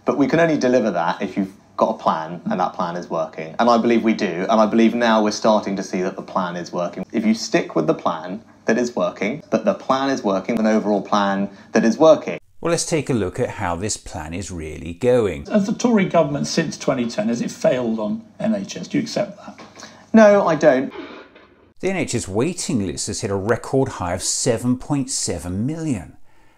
But we can only deliver that if you've got a plan and that plan is working. And I believe we do. And I believe now we're starting to see that the plan is working. If you stick with the plan that is working, that the plan is working, an overall plan that is working. Well, let's take a look at how this plan is really going. As the Tory government since 2010, has it failed on NHS? Do you accept that? No, I don't. The NHS waiting list has hit a record high of 7.7 million.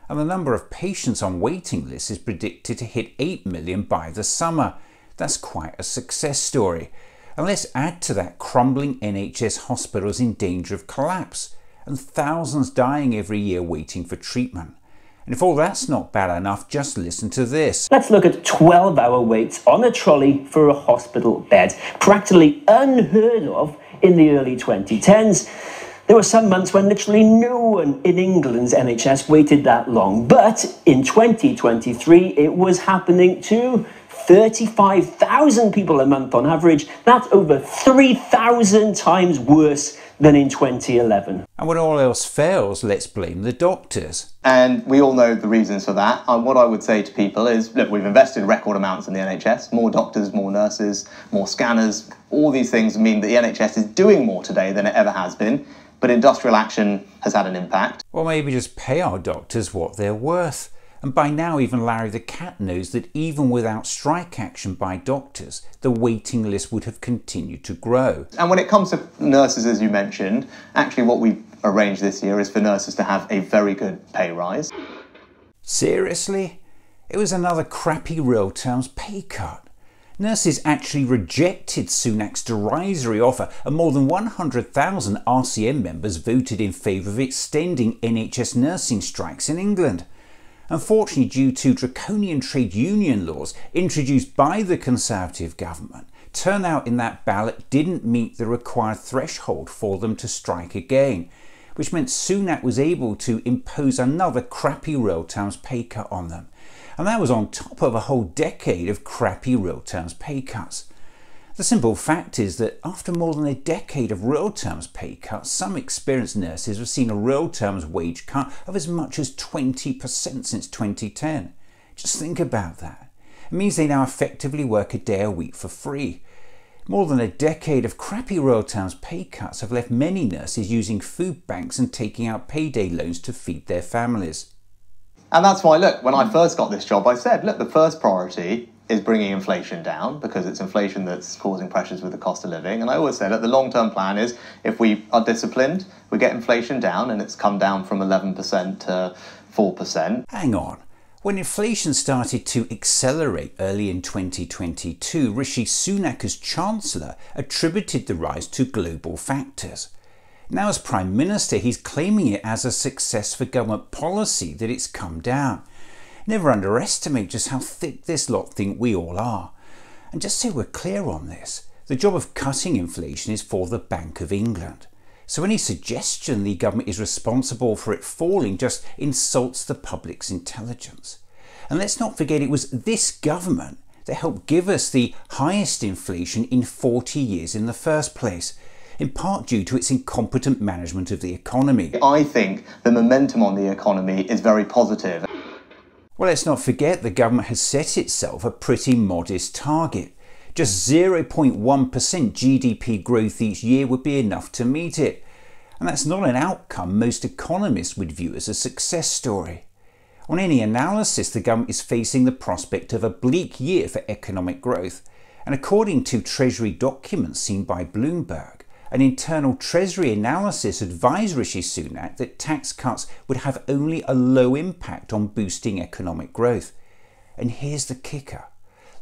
And the number of patients on waiting lists is predicted to hit 8 million by the summer. That's quite a success story. And let's add to that crumbling NHS hospitals in danger of collapse and thousands dying every year waiting for treatment. And if all that's not bad enough, just listen to this. Let's look at 12-hour waits on a trolley for a hospital bed. Practically unheard of in the early 2010s. There were some months when literally no one in England's NHS waited that long. But in 2023, it was happening to 35,000 people a month on average. That's over 3,000 times worse than in 2011. And when all else fails, let's blame the doctors. And we all know the reasons for that. And what I would say to people is, look, we've invested record amounts in the NHS, more doctors, more nurses, more scanners. All these things mean that the NHS is doing more today than it ever has been. But industrial action has had an impact. Well, maybe just pay our doctors what they're worth. And by now even Larry the Cat knows that even without strike action by doctors, the waiting list would have continued to grow. And when it comes to nurses, as you mentioned, actually what we've arranged this year is for nurses to have a very good pay rise. Seriously? It was another crappy real terms pay cut. Nurses actually rejected Sunak's derisory offer, and more than 100,000 RCM members voted in favour of extending NHS nursing strikes in England. Unfortunately, due to draconian trade union laws introduced by the Conservative government, turnout in that ballot didn't meet the required threshold for them to strike again, which meant Sunak was able to impose another crappy real terms pay cut on them. And that was on top of a whole decade of crappy real terms pay cuts. The simple fact is that after more than a decade of real terms pay cuts, some experienced nurses have seen a real terms wage cut of as much as 20% since 2010. Just think about that. It means they now effectively work a day a week for free. More than a decade of crappy real terms pay cuts have left many nurses using food banks and taking out payday loans to feed their families. And that's why, look, when I first got this job, I said, look, the first priority is bringing inflation down, because it's inflation that's causing pressures with the cost of living. And I always say that the long-term plan is, if we are disciplined, we get inflation down, and it's come down from 11% to 4%. Hang on. When inflation started to accelerate early in 2022, Rishi Sunak as Chancellor attributed the rise to global factors. Now as Prime Minister, he's claiming it as a success for government policy that it's come down. Never underestimate just how thick this lot think we all are. And just so we're clear on this, the job of cutting inflation is for the Bank of England. So any suggestion the government is responsible for it falling just insults the public's intelligence. And let's not forget it was this government that helped give us the highest inflation in 40 years in the first place, in part due to its incompetent management of the economy. I think the momentum on the economy is very positive. Well, let's not forget the government has set itself a pretty modest target. Just 0.1% GDP growth each year would be enough to meet it. And that's not an outcome most economists would view as a success story. On any analysis, the government is facing the prospect of a bleak year for economic growth. And according to Treasury documents seen by Bloomberg, an internal Treasury analysis advised Rishi Sunak that tax cuts would have only a low impact on boosting economic growth. And here's the kicker.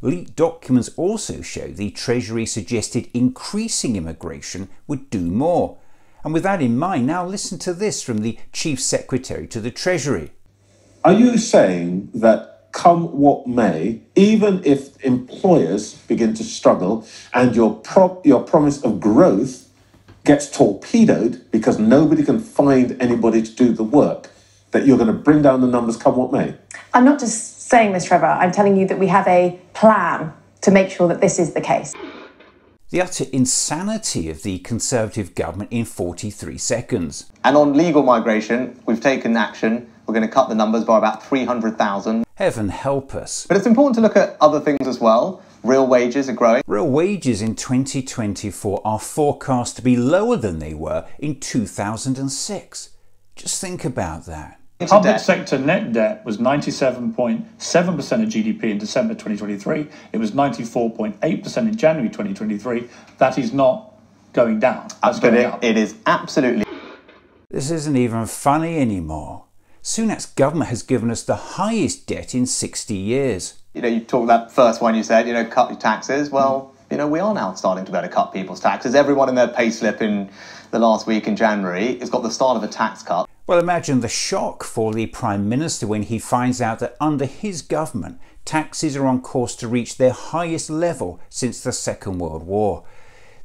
Leaked documents also show the Treasury suggested increasing immigration would do more. And with that in mind, now listen to this from the Chief Secretary to the Treasury. Are you saying that come what may, even if employers begin to struggle and your promise of growth gets torpedoed because nobody can find anybody to do the work, that you're going to bring down the numbers come what may? I'm not just saying this, Trevor. I'm telling you that we have a plan to make sure that this is the case. The utter insanity of the Conservative government in 43 seconds. And on legal migration, we've taken action We're going to cut the numbers by about 300,000. Heaven help us. But it's important to look at other things as well. Real wages are growing. Real wages in 2024 are forecast to be lower than they were in 2006. Just think about that. Public sector net debt was 97.7% of GDP in December 2023. It was 94.8% in January 2023. That is not going down. That's going up. It is absolutely... This isn't even funny anymore. Sunak's government has given us the highest debt in 60 years. You know, you talked that first one you said, cut your taxes. Well, we are now starting to better cut people's taxes. Everyone in their payslip in the last week in January has got the start of a tax cut. Well, imagine the shock for the Prime Minister when he finds out that under his government, taxes are on course to reach their highest level since the Second World War.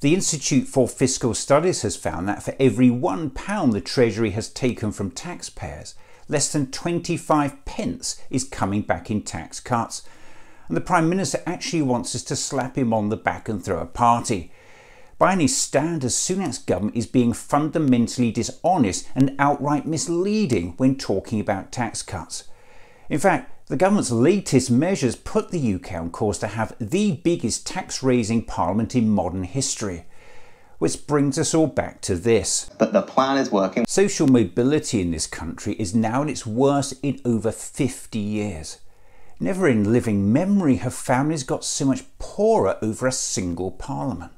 The Institute for Fiscal Studies has found that for every £1 the Treasury has taken from taxpayers, less than 25 pence is coming back in tax cuts. And the Prime Minister actually wants us to slap him on the back and throw a party. By any standards, Sunak's government is being fundamentally dishonest and outright misleading when talking about tax cuts. In fact, the government's latest measures put the UK on course to have the biggest tax-raising parliament in modern history. Which brings us all back to this. But the plan is working. Social mobility in this country is now at its worst in over 50 years. Never in living memory have families got so much poorer over a single parliament.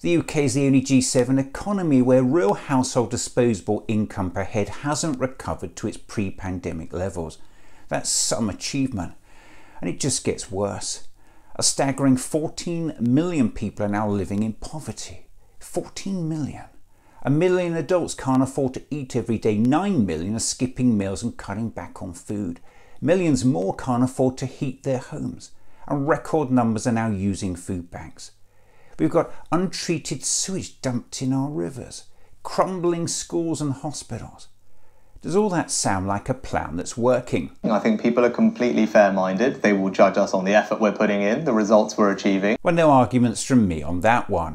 The UK is the only G7 economy where real household disposable income per head hasn't recovered to its pre-pandemic levels. That's some achievement. And it just gets worse. A staggering 14 million people are now living in poverty. 14 million. 1 million adults can't afford to eat every day. 9 million are skipping meals and cutting back on food. Millions more can't afford to heat their homes. And record numbers are now using food banks. We've got untreated sewage dumped in our rivers, crumbling schools and hospitals. Does all that sound like a plan that's working? I think people are completely fair-minded. They will judge us on the effort we're putting in, the results we're achieving. Well, no arguments from me on that one.